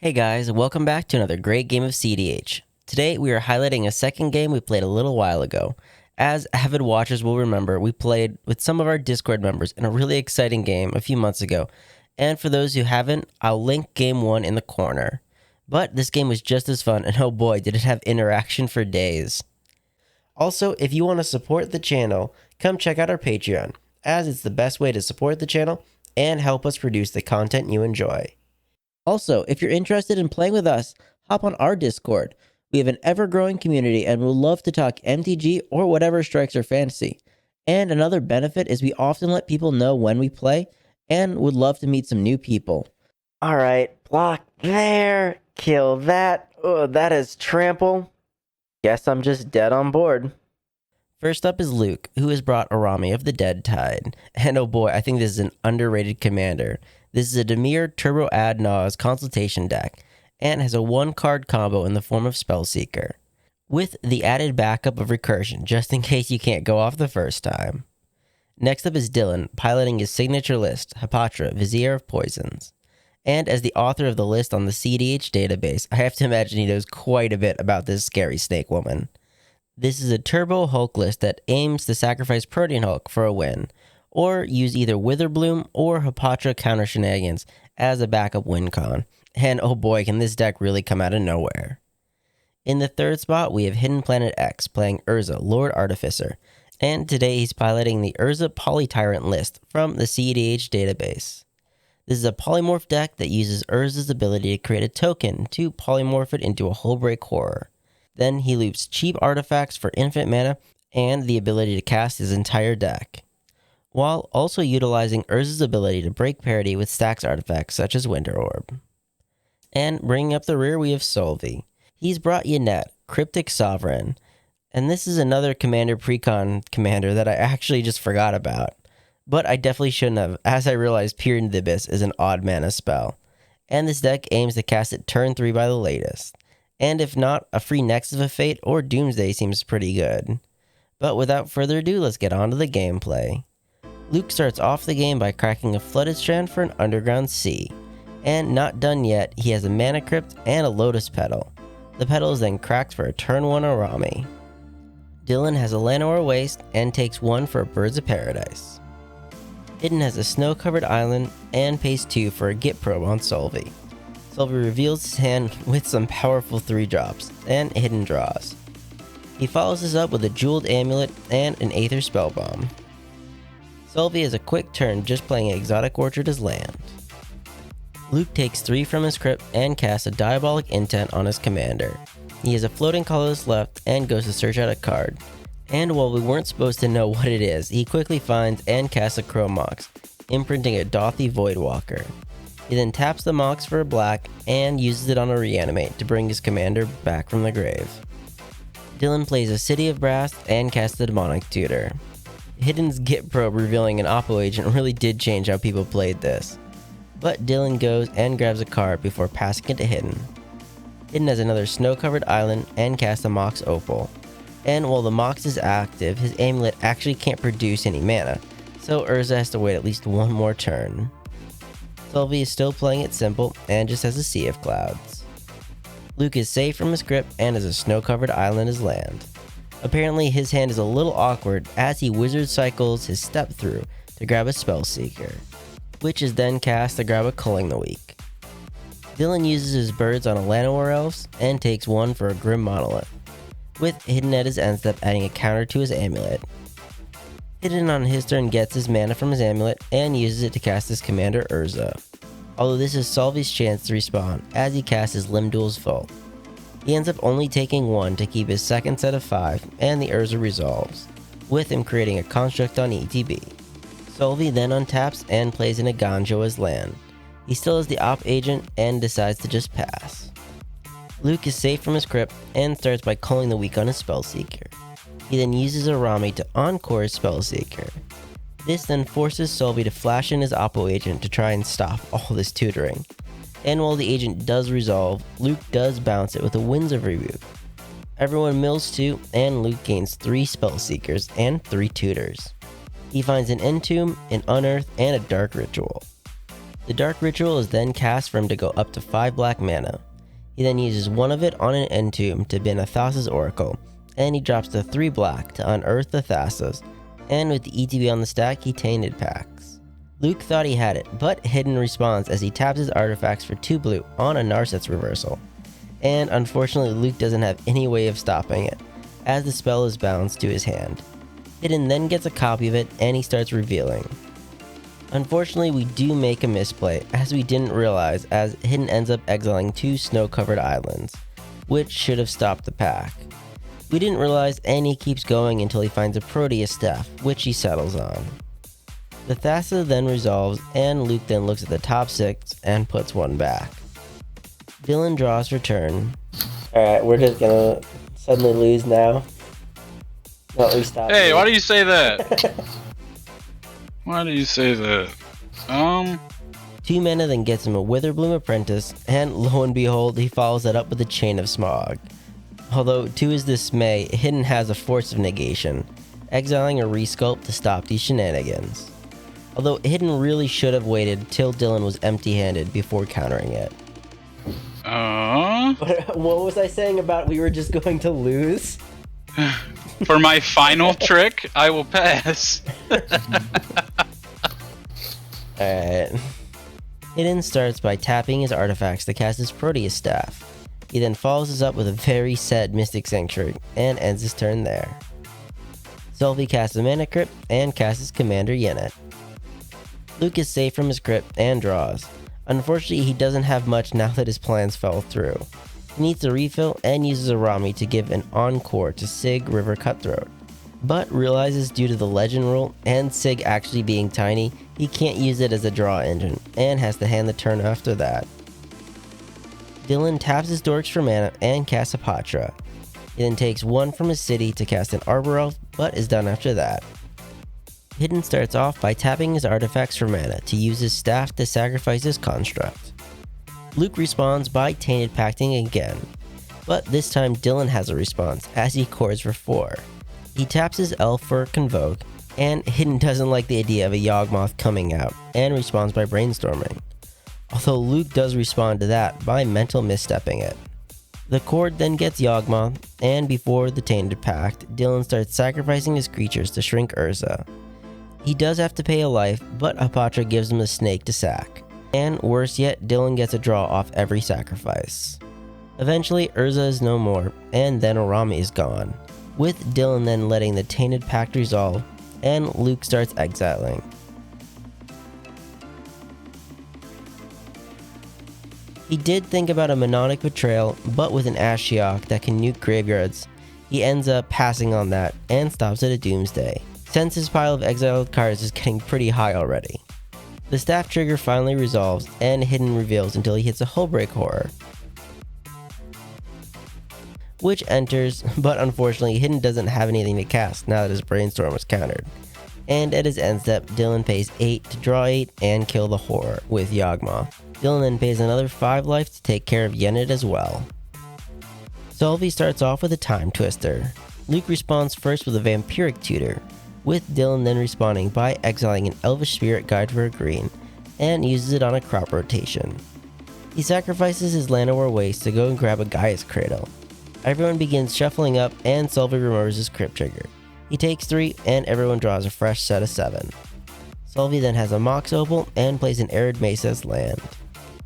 Hey guys, welcome back to another great game of CEDH. Today we are highlighting a second game we played a little while ago. As avid watchers will remember, we played with some of our Discord members in a really exciting game a few months ago. And for those who haven't, I'll link game 1 in the corner. But this game was just as fun, and oh boy, did it have interaction for days. Also, if you want to support the channel, come check out our Patreon, as it's the best way to support the channel and help us produce the content you enjoy. Also, if you're interested in playing with us, hop on our Discord. We have an ever-growing community and we'll love to talk MTG or whatever strikes our fancy. And another benefit is we often let people know when we play and would love to meet some new people. Alright, block there, kill that. That is trample. Guess I'm just dead on board. First up is Luke, who has brought Araumi of the Dead Tide. And oh boy, I think this is an underrated commander. This is a Dimir Turbo Ad Naz consultation deck, and has a 1-card combo in the form of Spellseeker, with the added backup of Recursion, just in case you can't go off the first time. Next up is Dylan, piloting his signature list, Hapatra, Vizier of Poisons. And as the author of the list on the CEDH database, I have to imagine he knows quite a bit about this scary snake woman. This is a Turbo Hulk list that aims to sacrifice Protean Hulk for a win, or use either Witherbloom or Hapatra counter shenanigans as a backup win con. And oh boy, can this deck really come out of nowhere. In the third spot, we have Hidden Planet X playing Urza, Lord Artificer, and today he's piloting the Urza Polytyrant list from the CEDH database. This is a polymorph deck that uses Urza's ability to create a token to polymorph it into a Hullbreak Horror. Then he loops cheap artifacts for infinite mana and the ability to cast his entire deck, while also utilizing Urza's ability to break parity with stax artifacts such as Winter Orb. And bringing up the rear, we have Cedh. He's brought Yennet, Cryptic Sovereign, and this is another commander precon commander that I actually just forgot about. But I definitely shouldn't have, as I realized Peer into the Abyss is an odd mana spell, and this deck aims to cast it turn 3 by the latest. And if not, a free Nexus of Fate or Doomsday seems pretty good. But without further ado, let's get on to the gameplay. Luke starts off the game by cracking a Flooded Strand for an Underground Sea. And not done yet, he has a Mana Crypt and a Lotus Petal. The petal is then cracked for a turn 1 Araumi. Dylan has a Llanowar Waste and takes 1 for a Birds of Paradise. Hidden has a Snow-Covered Island and pays 2 for a Git Probe on Cedh. Cedh reveals his hand with some powerful 3-drops, and Hidden draws. He follows this up with a Jeweled Amulet and an Aether Spellbomb. Cedh has a quick turn just playing Exotic Orchard as land. Luke takes 3 from his crypt and casts a Diabolic Intent on his commander. He has a Floating Colorless left and goes to search out a card. And while we weren't supposed to know what it is, he quickly finds and casts a Crow Mox, imprinting a Dothy Voidwalker. He then taps the Mox for a black and uses it on a Reanimate to bring his commander back from the grave. Dylan plays a City of Brass and casts the Demonic Tutor. Hidden's Git Probe revealing an Oppo agent really did change how people played this. But Dylan goes and grabs a card before passing it to Hidden. Hidden has another Snow-Covered Island and casts a Mox Opal. And while the Mox is active, his Amulet actually can't produce any mana, so Urza has to wait at least 1 more turn. Cedh is still playing it simple and just has a Sea of Clouds. Luke is safe from his grip and has a Snow-Covered Island as land. Apparently his hand is a little awkward as he Wizard Cycles his Step Through to grab a Spellseeker, which is then cast to grab a Culling the Weak. Dylan uses his birds on a Llanowar Elves and takes 1 for a Grim Monolith, with Hidden at his end step adding a counter to his amulet. Hidden on his turn gets his mana from his amulet and uses it to cast his commander Urza, although this is Cedh's chance to respawn as he casts his Limdul's Vault. He ends up only taking 1 to keep his second set of 5, and the Urza resolves, with him creating a construct on ETB. Cedh then untaps and plays in a Ganjo as land. He still has the Op agent and decides to just pass. Luke is safe from his crypt and starts by Culling the Weak on his Spellseeker. He then uses Araumi to encore his Spellseeker. This then forces Cedh to flash in his Oppo agent to try and stop all this tutoring. And while the agent does resolve, Luke does bounce it with a Winds of Rebuke. Everyone mills 2, and Luke gains 3 Spellseekers and 3 tutors. He finds an Entomb, an Unearth, and a Dark Ritual. The Dark Ritual is then cast for him to go up to 5 black mana. He then uses 1 of it on an Entomb to bin a Thassa's Oracle, and he drops to 3 black to unearth the Thassa's, and with the ETB on the stack, he tainted packs. Luke thought he had it, but Hidden responds as he taps his artifacts for 2 blue on a Narset's reversal. And unfortunately, Luke doesn't have any way of stopping it, as the spell is bounced to his hand. Hidden then gets a copy of it, and he starts revealing. Unfortunately, we do make a misplay, as we didn't realize, as Hidden ends up exiling 2 snow-covered islands, which should have stopped the pack. We didn't realize, and he keeps going until he finds a Proteus staff, which he settles on. The Thassa then resolves, and Luke then looks at the top 6 and puts 1 back. Dylan draws for turn. Alright, we're just gonna suddenly lose now. No, we stop. Hey, why do you say that? Why do you say that? 2 mana then gets him a Witherbloom Apprentice, and lo and behold, he follows that up with a Chain of Smog. Although, to his dismay, Hidden has a Force of Negation, exiling a Resculpt to stop these shenanigans. Although Hidden really should have waited till Dylan was empty-handed before countering it. What was I saying about we were just going to lose? For my final trick, I will pass. Alright. Hidden starts by tapping his artifacts to cast his Proteus staff. He then follows this up with a very sad Mystic Sanctuary, and ends his turn there. Cedh casts a Mana Crypt, and casts his Commander Yennet. Luke is safe from his crypt, and draws. Unfortunately, he doesn't have much now that his plans fell through. He needs a refill, and uses Araumi to give an Encore to Cedh River Cutthroat, but realizes due to the legend rule, and Cedh actually being tiny, he can't use it as a draw engine, and has to hand the turn after that. Dylan taps his Dorks for mana and casts Hapatra. He then takes 1 from his city to cast an Arbor Elf, but is done after that. Hidden starts off by tapping his artifacts for mana to use his staff to sacrifice his construct. Luke responds by Tainted Pacting again, but this time Dylan has a response as he cores for 4. He taps his elf for Convoke, and Hidden doesn't like the idea of a Yawgmoth coming out, and responds by brainstorming. Although Luke does respond to that by mental misstepping it. The Cord then gets Yawgmoth, and before the Tainted Pact, Dylan starts sacrificing his creatures to shrink Urza. He does have to pay a life, but Hapatra gives him a snake to sack. And worse yet, Dylan gets a draw off every sacrifice. Eventually, Urza is no more, and then Araumi is gone, with Dylan then letting the Tainted Pact resolve, and Luke starts exiling. He did think about a Mnemonic Betrayal, but with an Ashiok that can nuke graveyards, he ends up passing on that and stops at a Doomsday, since his pile of exiled cards is getting pretty high already. The staff trigger finally resolves, and Hidden reveals until he hits a Hullbreak Horror, which enters, but unfortunately Hidden doesn't have anything to cast now that his Brainstorm was countered. And at his end step, Dylan pays 8 to draw 8 and kill the Horror with Yawgmoth. Dylan then pays another 5 life to take care of Yennet as well. Cedh starts off with a Time Twister. Luke responds first with a Vampiric Tutor, with Dylan then responding by exiling an Elvish Spirit Guide for a green, and uses it on a crop rotation. He sacrifices his Llanowar Waste to go and grab a Gaia's Cradle. Everyone begins shuffling up, and Cedh remembers his Crypt Trigger. He takes 3, and everyone draws a fresh set of 7. Cedh then has a Mox Opal, and plays an Arid Mesa as land.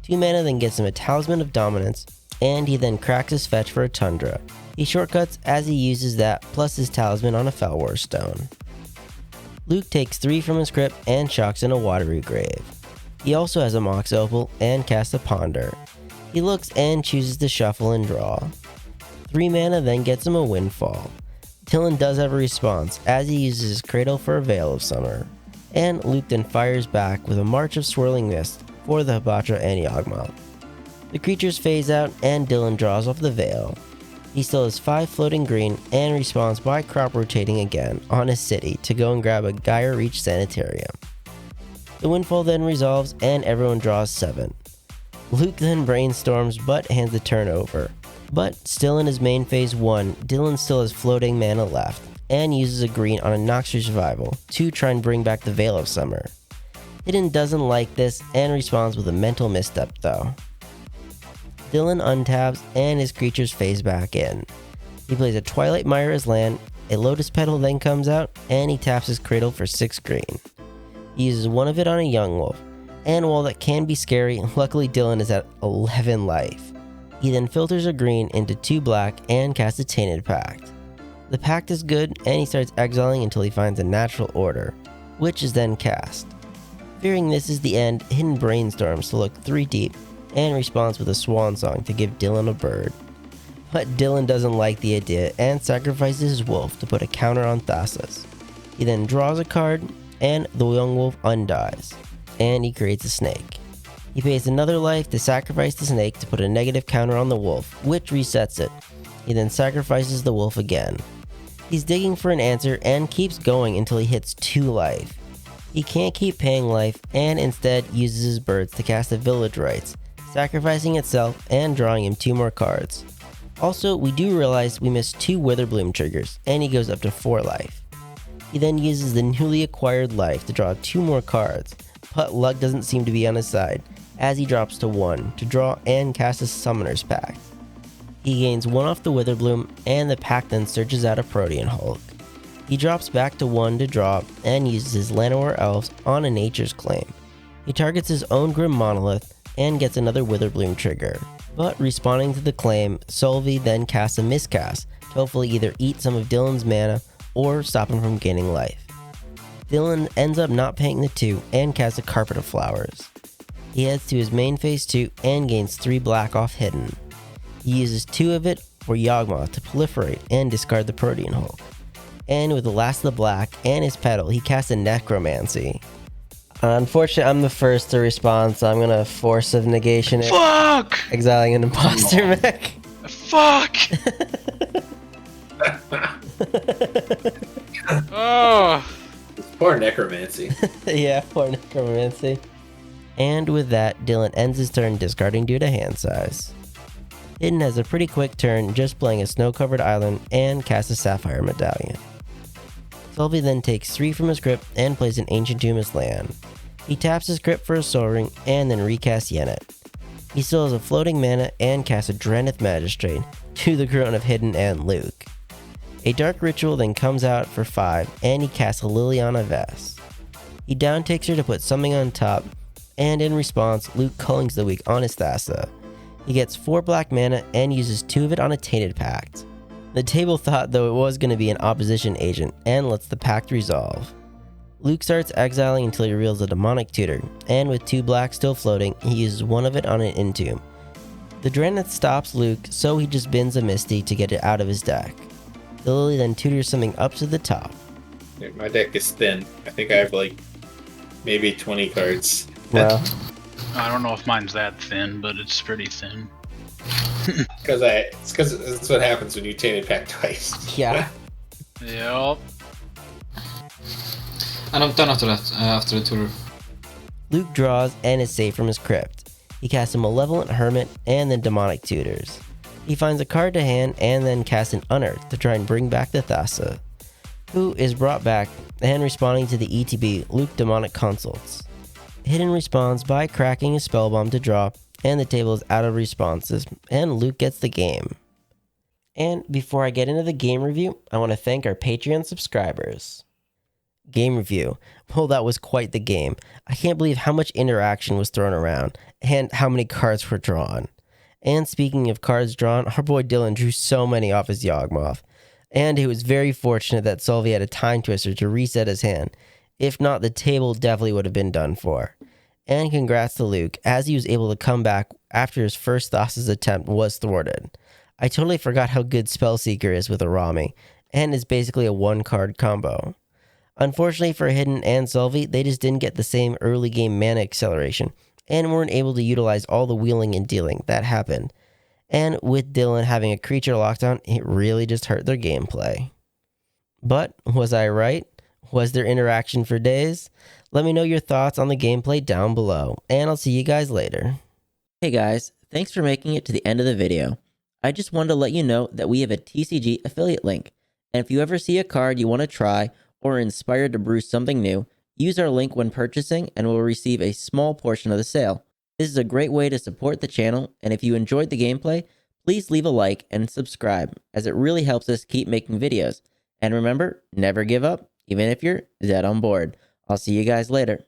2 mana then gets him a Talisman of Dominance, and he then cracks his fetch for a Tundra. He shortcuts as he uses that, plus his Talisman on a Felwar Stone. Luke takes 3 from his crypt and shocks in a Watery Grave. He also has a Mox Opal and casts a Ponder. He looks and chooses to shuffle and draw. 3 mana then gets him a Windfall. Dylan does have a response as he uses his Cradle for a Veil of Summer. And Luke then fires back with a March of Swirling Mist for the Hapatra and Yawgmoth. The creatures phase out and Dylan draws off the Veil. He still has 5 floating green and responds by crop rotating again on his city to go and grab a Gaia Reach Sanitarium. The Windfall then resolves and everyone draws 7. Luke then brainstorms but hands the turn over. But still in his main phase 1, Dylan still has floating mana left, and uses a green on a Noxus Survival to try and bring back the Veil of Summer. Hidden doesn't like this and responds with a mental misstep though. Dylan untabs and his creatures phase back in. He plays a Twilight Mire as land, a Lotus Petal then comes out, and he taps his Cradle for 6 green. He uses one of it on a Young Wolf, and while that can be scary, luckily Dylan is at 11 life. He then filters a green into 2 black and casts a Tainted Pact. The Pact is good, and he starts exiling until he finds a Natural Order, which is then cast. Fearing this is the end, Hidden brainstorms to look 3 deep, and responds with a swan song to give Dylan a bird. But Dylan doesn't like the idea and sacrifices his wolf to put a counter on Thrasios. He then draws a card, and the young wolf undies, and he creates a snake. He pays another life to sacrifice the snake to put a negative counter on the wolf, which resets it. He then sacrifices the wolf again. He's digging for an answer and keeps going until he hits 2 life. He can't keep paying life and instead uses his birds to cast a Village Rites, sacrificing itself and drawing him 2 more cards. Also, we do realize we missed 2 Witherbloom triggers, and he goes up to 4 life. He then uses the newly acquired life to draw 2 more cards, but luck doesn't seem to be on his side, as he drops to 1 to draw and cast a Summoner's Pact. He gains 1 off the Witherbloom, and the Pact then searches out a Protean Hulk. He drops back to 1 to draw, and uses his Llanowar Elves on a Nature's Claim. He targets his own Grim Monolith, and gets another Witherbloom trigger. But responding to the claim, Solvi then casts a miscast to hopefully either eat some of Dylan's mana or stop him from gaining life. Dylan ends up not paying the 2 and casts a Carpet of Flowers. He heads to his main phase 2 and gains 3 black off Hidden. He uses 2 of it for Yawgmoth to proliferate and discard the Protean Hulk. And with the last of the black and his petal, he casts a Necromancy. Unfortunately, I'm the first to respond, so I'm gonna Force of Negation it. Fuck! Exiling an Imposter mech. Fuck! Oh! Poor Necromancy. Yeah, poor Necromancy. And with that, Dylan ends his turn discarding due to hand size. Hidden has a pretty quick turn, just playing a snow-covered island and casts a Sapphire Medallion. Solvi then takes 3 from his crypt and plays an Ancient Tomb as land. He taps his crypt for a Soul Ring and then recasts Yennet. He still has a floating mana and casts a Drannith Magistrate to the crown of Hidden and Luke. A Dark Ritual then comes out for 5 and he casts a Liliana Vess. He down takes her to put something on top, and in response, Luke Cullings the Weak on his Thassa. He gets 4 black mana and uses 2 of it on a Tainted Pact. The table thought though it was going to be an opposition agent and lets the pact resolve. Luke starts exiling until he reveals a Demonic Tutor, and with 2 black still floating, he uses 1 of it on an Entomb. The Drannith stops Luke, so he just bins a Misty to get it out of his deck. The Lily then tutors something up to the top. Yeah, my deck is thin. I think I have like maybe 20 cards. Well, I don't know if mine's that thin, but it's pretty thin. It's because that's what happens when you Tainted Pact twice. yeah. Yep. And I'm done after that, after the tour. Luke draws and is safe from his crypt. He casts a Malevolent Hermit and then Demonic Tutors. He finds a card to hand and then casts an Unearth to try and bring back the Thassa, who is brought back, and responding to the ETB, Luke Demonic Consults. Hidden responds by cracking a Spellbomb to draw, and the table is out of responses, and Luke gets the game. And before I get into the game review, I want to thank our Patreon subscribers. Game review. Well, that was quite the game. I can't believe how much interaction was thrown around, and how many cards were drawn. And speaking of cards drawn, our boy Dylan drew so many off his Yawgmoth, and he was very fortunate that Solvi had a Time Twister to reset his hand. If not, the table definitely would have been done for. And congrats to Luke, as he was able to come back after his first Thassa's attempt was thwarted. I totally forgot how good Spellseeker is with Araumi, and is basically a 1-card combo. Unfortunately for Hidden and Solvi, they just didn't get the same early game mana acceleration, and weren't able to utilize all the wheeling and dealing that happened. And with Dylan having a creature lockdown, it really just hurt their gameplay. But was I right? Was there interaction for days? Let me know your thoughts on the gameplay down below, and I'll see you guys later. Hey guys, thanks for making it to the end of the video. I just wanted to let you know that we have a TCG affiliate link, and if you ever see a card you want to try, or are inspired to brew something new, Use our link when purchasing and we'll receive a small portion of the sale. This is a great way to support the channel, and if you enjoyed the gameplay, please leave a like and subscribe, as it really helps us keep making videos. And remember, never give up, even if you're dead on board. I'll see you guys later.